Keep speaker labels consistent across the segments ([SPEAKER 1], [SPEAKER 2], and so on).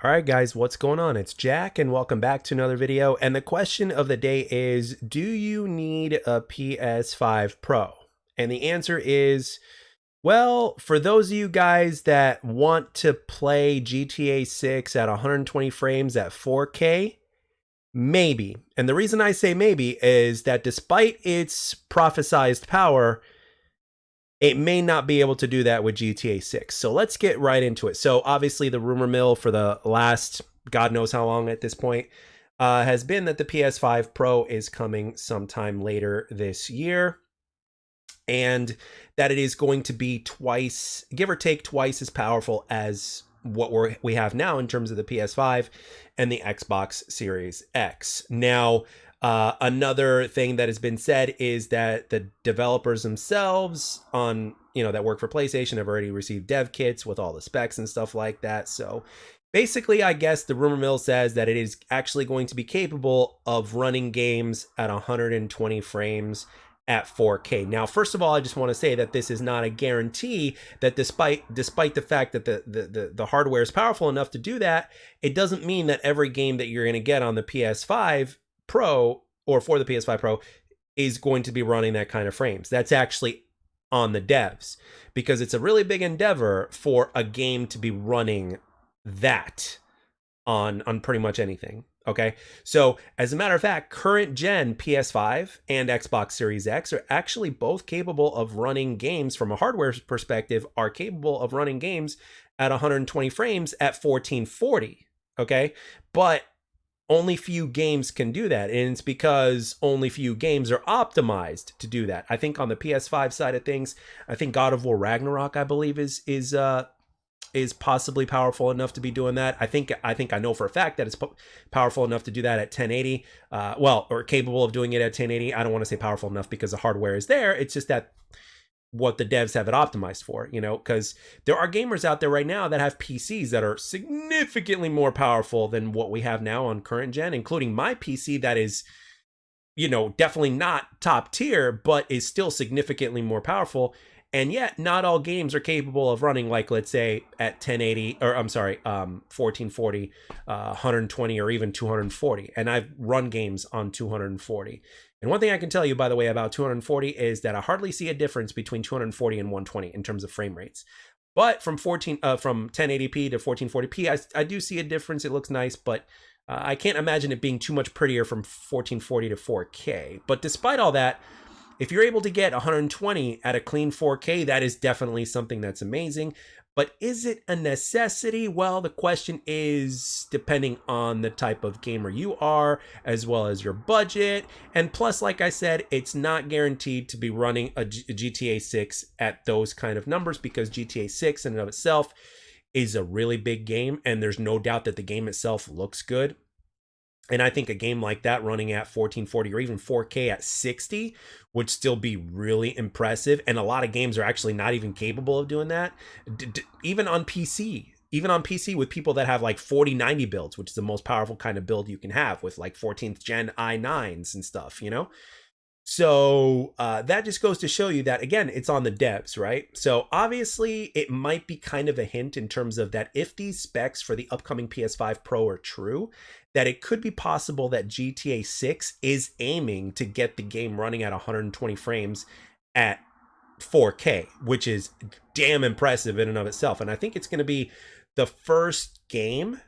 [SPEAKER 1] All right, guys, what's going on? It's Jack, and welcome back to another video. And the question of the day is, do you need a PS5 Pro? And the answer is, well, for those of you guys that want to play GTA 6 at 120 frames at 4K, maybe. And the reason I say maybe is that despite its prophesized power, it may not be able to do that with GTA 6. So let's get right into it. So obviously the rumor mill for the last God knows how long at this point has been that the PS5 Pro is coming sometime later this year, and that it is going to be twice, give or take, twice as powerful as what we have now in terms of the PS5 and the Xbox Series X. Now, another thing that has been said is that the developers themselves on, that work for PlayStation have already received dev kits with all the specs and stuff like that. So basically, I guess the rumor mill says that it is actually going to be capable of running games at 120 frames at 4K. Now, first of all, I just want to say that this is not a guarantee that despite the fact that the hardware is powerful enough to do that, it doesn't mean that every game that you're going to get on the PS5 Pro or for the PS5 Pro is going to be running that kind of frames. That's actually on the devs, because it's a really big endeavor for a game to be running that on pretty much anything. Okay, so as a matter of fact, current gen PS5 and Xbox Series X are actually both capable of running games from a hardware perspective, are capable of running games at 120 frames at 1440. Okay, but only few games can do that, and it's because only few games are optimized to do that. I think on the PS5 side of things, I think God of War Ragnarok, I believe, is possibly powerful enough to be doing that. I think I know for a fact that it's powerful enough to do that at 1080, or capable of doing it at 1080. I don't want to say powerful enough because the hardware is there. It's just that what the devs have it optimized for, because there are gamers out there right now that have PCs that are significantly more powerful than what we have now on current gen, including my PC that is, definitely not top tier, but is still significantly more powerful. And yet not all games are capable of running, like, let's say at 1080, or 1440, 120, or even 240. And I've run games on 240. And one thing I can tell you, by the way, about 240 is that I hardly see a difference between 240 and 120 in terms of frame rates. But from 1080p to 1440p, I do see a difference. It looks nice, but I can't imagine it being too much prettier from 1440 to 4K. But despite all that, if you're able to get 120 at a clean 4K, that is definitely something that's amazing. But is it a necessity? Well, the question is depending on the type of gamer you are, as well as your budget. And plus, like I said, it's not guaranteed to be running a GTA 6 at those kind of numbers, because GTA 6 in and of itself is a really big game, and there's no doubt that the game itself looks good. And I think a game like that running at 1440 or even 4K at 60 would still be really impressive. And a lot of games are actually not even capable of doing that. Even on PC, with people that have like 4090 builds, which is the most powerful kind of build you can have, with like 14th gen i9s and stuff, So that just goes to show you that, again, it's on the devs, right? So obviously it might be kind of a hint in terms of that if these specs for the upcoming PS5 Pro are true, that it could be possible that GTA 6 is aiming to get the game running at 120 frames at 4K, which is damn impressive in and of itself. And I think it's going to be the first game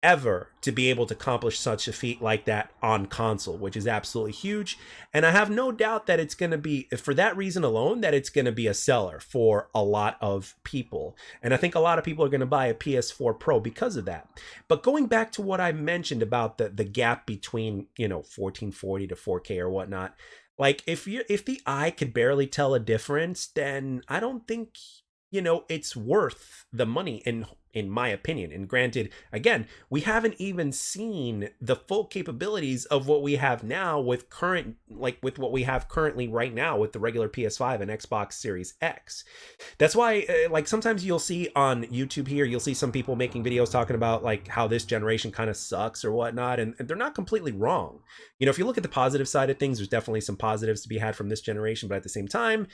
[SPEAKER 1] ever to be able to accomplish such a feat like that on console, which is absolutely huge. And I have no doubt that it's going to be, for that reason alone, that it's going to be a seller for a lot of people. And I think a lot of people are going to buy a PS4 Pro because of that. But going back to what I mentioned about the gap between, 1440 to 4K or whatnot, like if the eye could barely tell a difference, then I don't think it's worth the money, in my opinion. And granted, again, we haven't even seen the full capabilities of what we have now with with what we have currently right now with the regular PS5 and Xbox Series X. That's why, sometimes you'll see on YouTube here, you'll see some people making videos talking about like how this generation kind of sucks or whatnot, and they're not completely wrong. If you look at the positive side of things, there's definitely some positives to be had from this generation, but at the same time,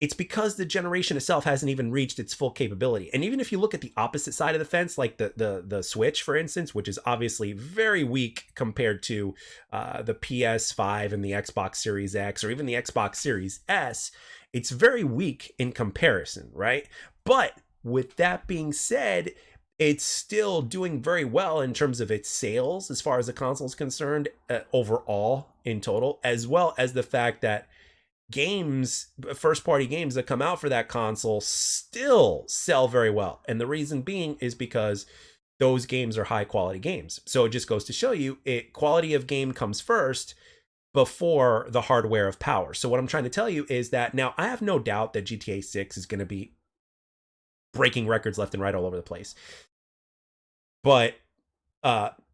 [SPEAKER 1] it's because the generation itself hasn't even reached its full capability. And even if you look at the opposite side of the fence, like the Switch, for instance, which is obviously very weak compared to the PS5 and the Xbox Series X, or even the Xbox Series S, it's very weak in comparison, right? But with that being said, it's still doing very well in terms of its sales as far as the console is concerned, overall in total, as well as the fact that games, first party games that come out for that console still sell very well. And the reason being is because those games are high quality games. So it just goes to show you, quality of game comes first before the hardware of power. So what I'm trying to tell you is that now I have no doubt that GTA 6 is going to be breaking records left and right all over the place. But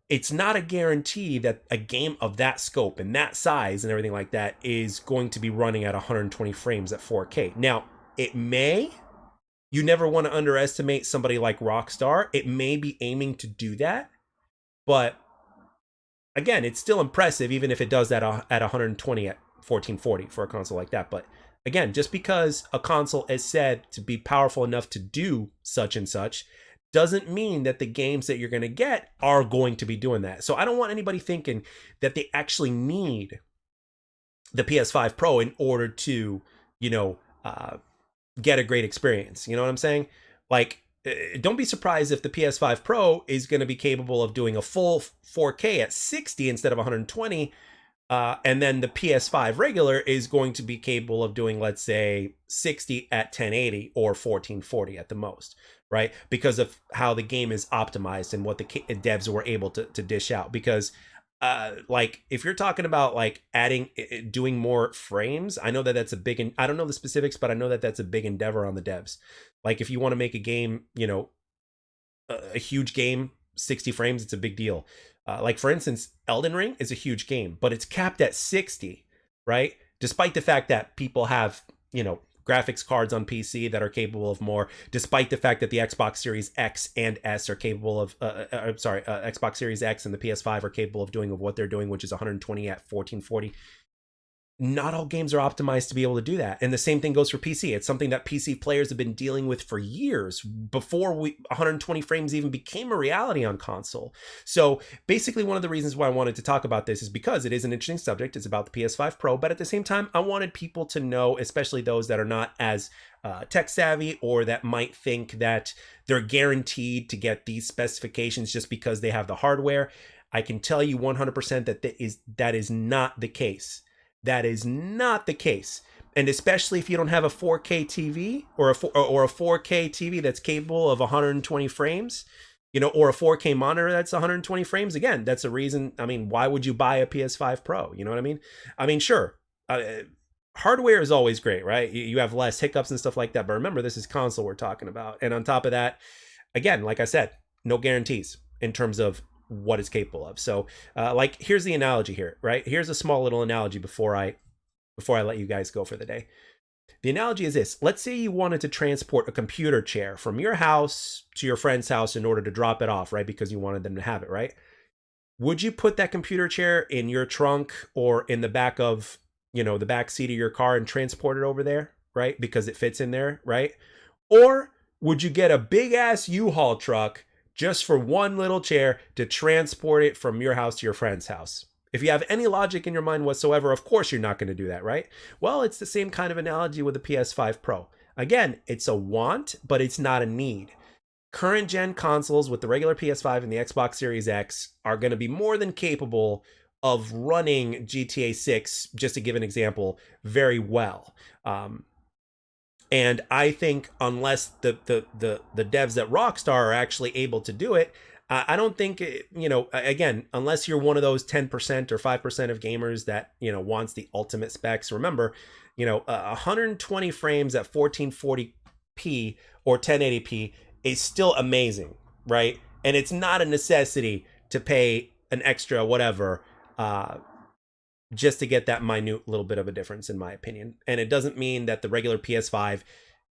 [SPEAKER 1] it's not a guarantee that a game of that scope and that size and everything like that is going to be running at 120 frames at 4K. Now, it may. You never want to underestimate somebody like Rockstar. It may be aiming to do that. But again, it's still impressive, even if it does that at 120 at 1440 for a console like that. But again, just because a console is said to be powerful enough to do such and such doesn't mean that the games that you're going to get are going to be doing that. So I don't want anybody thinking that they actually need the PS5 Pro in order to, get a great experience. You know what I'm saying? Like, don't be surprised if the PS5 Pro is going to be capable of doing a full 4K at 60 instead of 120. And then the PS5 regular is going to be capable of doing, let's say, 60 at 1080 or 1440 at the most, right? Because of how the game is optimized and what the devs were able to dish out. Because like, if you're talking about like doing more frames, I know that that's a big, I don't know the specifics, but I know that that's a big endeavor on the devs. Like, if you want to make a game, a huge game, 60 frames, it's a big deal. Like, for instance, Elden Ring is a huge game, but it's capped at 60, right? Despite the fact that people have, graphics cards on PC that are capable of more, despite the fact that the Xbox Series X and S are capable of, Xbox Series X and the PS5 are capable of doing what they're doing, which is 120 at 1440. Not all games are optimized to be able to do that. And the same thing goes for PC. It's something that PC players have been dealing with for years before 120 frames even became a reality on console. So basically, one of the reasons why I wanted to talk about this is because it is an interesting subject. It's about the PS5 Pro, but at the same time, I wanted people to know, especially those that are not as tech savvy or that might think that they're guaranteed to get these specifications just because they have the hardware. I can tell you 100% that is not the case. That is not the case. And especially if you don't have a 4K TV or a 4K TV that's capable of 120 frames, or a 4K monitor that's 120 frames. Again, that's a reason. I mean, why would you buy a PS5 Pro? You know what I mean? I mean, sure. Hardware is always great, right? You have less hiccups and stuff like that. But remember, this is console we're talking about. And on top of that, again, like I said, no guarantees in terms of what it's capable of. So like, here's the analogy here, right? Here's a small little analogy before I let you guys go for the day. The analogy is this. Let's say you wanted to transport a computer chair from your house to your friend's house in order to drop it off, right? Because you wanted them to have it, right? Would you put that computer chair in your trunk or in the back of, the back seat of your car and transport it over there, right? Because it fits in there, right? Or would you get a big ass U-Haul truck just for one little chair to transport it from your house to your friend's house? If you have any logic in your mind whatsoever, of course you're not going to do that, right? Well, it's the same kind of analogy with the PS5 Pro. Again, it's a want, but it's not a need. Current gen consoles with the regular PS5 and the Xbox Series X are going to be more than capable of running GTA 6, just to give an example, very well. And I think unless the devs at Rockstar are actually able to do it, I don't think, again, unless you're one of those 10% or 5% of gamers that, wants the ultimate specs. Remember, 120 frames at 1440p or 1080p is still amazing, right? And it's not a necessity to pay an extra whatever just to get that minute little bit of a difference, in my opinion. And it doesn't mean that the regular PS5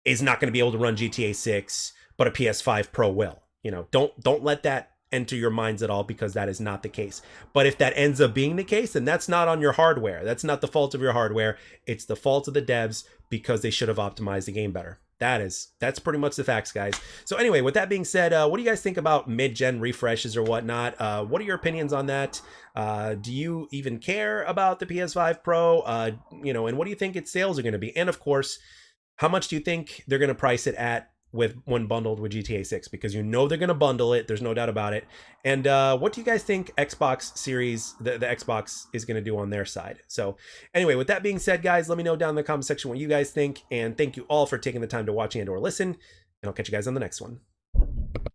[SPEAKER 1] is not going to be able to run GTA 6, but a PS5 Pro will. Don't let that enter your minds at all, because that is not the case. But if that ends up being the case, then that's not on your hardware. That's not the fault of your hardware. It's the fault of the devs, because they should have optimized the game better. That's pretty much the facts, guys. So anyway, with that being said, what do you guys think about mid-gen refreshes or whatnot? What are your opinions on that? Do you even care about the PS5 Pro? And what do you think its sales are going to be? And of course, how much do you think they're going to price it at when bundled with GTA 6? Because they're going to bundle it. There's no doubt about it. And what do you guys think Xbox Series, the Xbox, is going to do on their side? So anyway, with that being said, guys, let me know down in the comment section what you guys think. And thank you all for taking the time to watch and or listen. And I'll catch you guys on the next one.